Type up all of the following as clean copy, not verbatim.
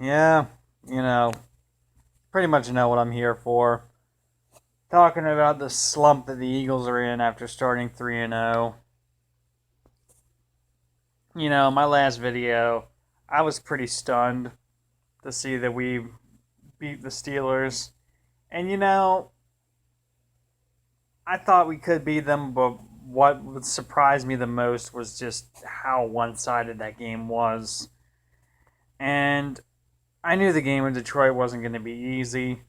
Yeah, you know, pretty much know what I'm here for. Talking about the slump that the Eagles are in after starting 3-0. My last video, I was pretty stunned to see that we beat the Steelers. And I thought we could beat them, but what would surprise me the most was just how one sided that game was. And I knew the game in Detroit wasn't going to be easy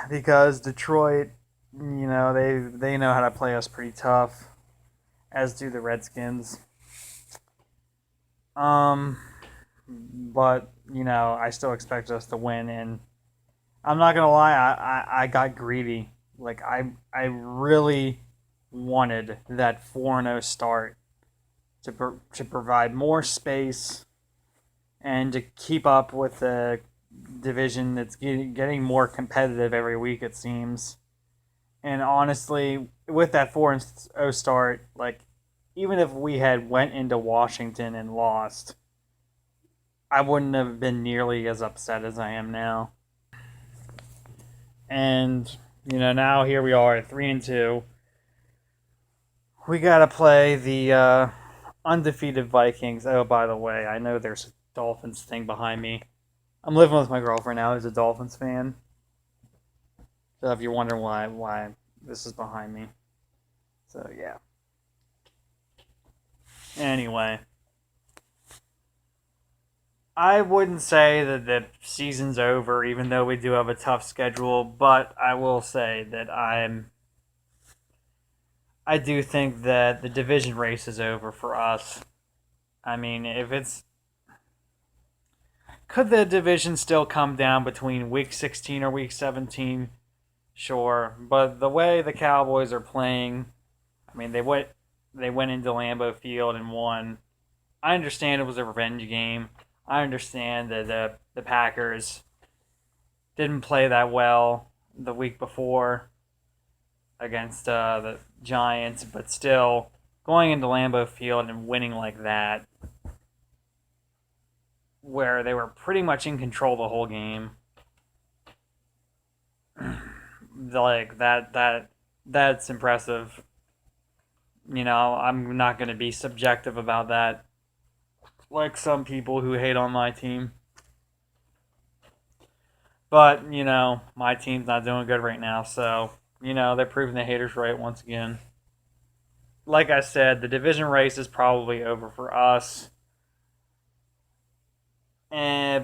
because Detroit, they know how to play us pretty tough, as do the Redskins. Um, but I still expect us to win, and I'm not gonna lie, I got greedy. Like I really wanted that 4-0 start to provide more space and to keep up with the division that's getting more competitive every week, it seems. And honestly, with that 4-0 start, like even if we had went into Washington and lost, I wouldn't have been nearly as upset as I am now. And now here we are, 3-2. We gotta play the undefeated Vikings. Oh, by the way, I know there's a Dolphins thing behind me. I'm living with my girlfriend now, who's a Dolphins fan. So if you're wondering why this is behind me, so yeah. Anyway, I wouldn't say that the season's over, even though we do have a tough schedule. But I will say that I do think that the division race is over for us. I mean, if it's could the division still come down between week 16 or week 17? Sure, but the way the Cowboys are playing, I mean, they went into Lambeau Field and won. I understand it was a revenge game. I understand that the Packers didn't play that well the week before against the Giants, but still going into Lambeau Field and winning like that, where they were pretty much in control the whole game, like that's impressive. I'm not going to be subjective about that, like some people who hate on my team. But my team's not doing good right now, so they're proving the haters right once again. Like I said, the division race is probably over for us.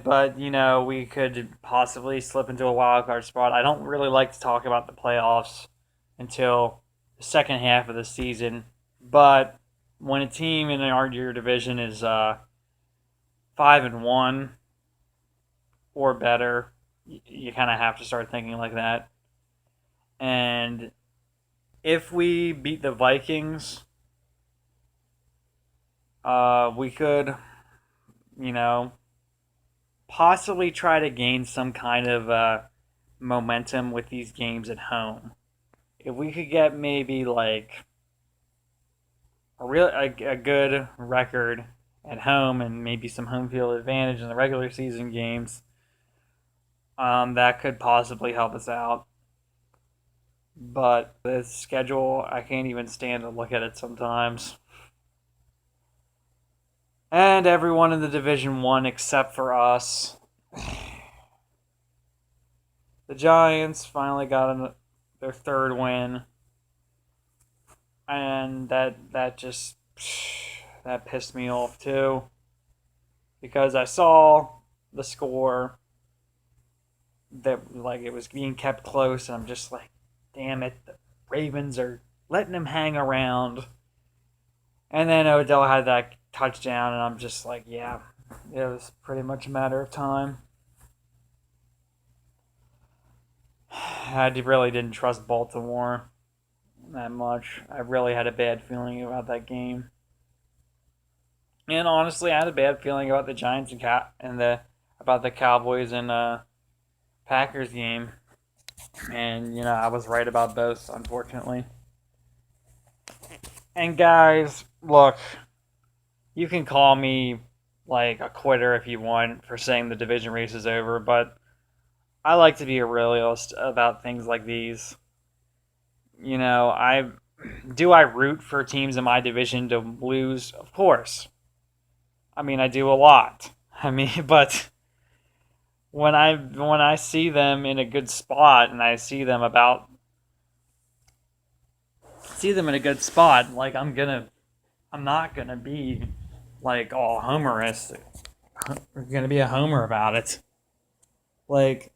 But we could possibly slip into a wild card spot. I don't really like to talk about the playoffs until the second half of the season, but when a team in your division is 5-1 or better, you kind of have to start thinking like that. And if we beat the Vikings, we could, you know, possibly try to gain some kind of momentum with these games at home. If we could get maybe like a good record at home and maybe some home field advantage in the regular season games, that could possibly help us out. But the schedule, I can't even stand to look at it sometimes. And everyone in the Division 1 except for us. The Giants finally got their third win. And that just that pissed me off too, because I saw the score that like it was being kept close, and I'm just like, damn it, the Ravens are letting him hang around. And then Odell had that touchdown, and I'm just like, yeah, it was pretty much a matter of time. I really didn't trust Baltimore that much. I really had a bad feeling about that game. And honestly, I had a bad feeling about the Giants and the about the Cowboys and Packers game. And I was right about both, unfortunately. And guys, look, you can call me like a quitter if you want for saying the division race is over, but I like to be a realist about things like these. I root for teams in my division to lose? Of course. I mean, I do a lot. I mean, but when I see them in a good spot and I see them in a good spot, like I'm not gonna be like all homerist. I'm gonna be a homer about it. Like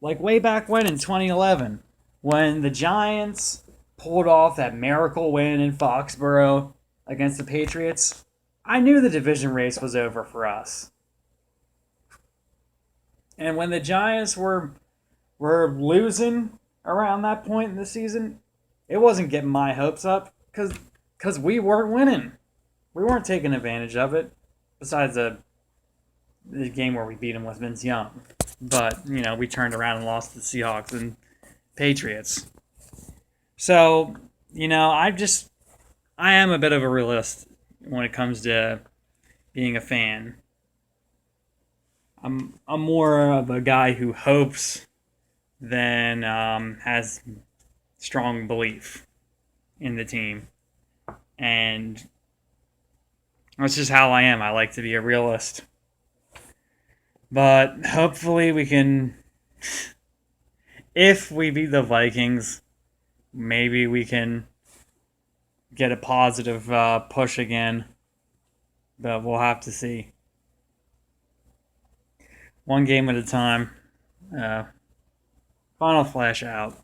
like way back when in 2011, when the Giants pulled off that miracle win in Foxborough against the Patriots, I knew the division race was over for us. And when the Giants were losing around that point in the season, it wasn't getting my hopes up because we weren't winning. We weren't taking advantage of it. Besides the game where we beat them with Vince Young, but we turned around and lost to the Seahawks and Patriots. So I am a bit of a realist when it comes to being a fan. I'm more of a guy who hopes than has strong belief in the team, and that's just how I am. I like to be a realist, but hopefully we can. If we beat the Vikings, maybe we can get a positive push again, but we'll have to see. One game at a time. Final flash out.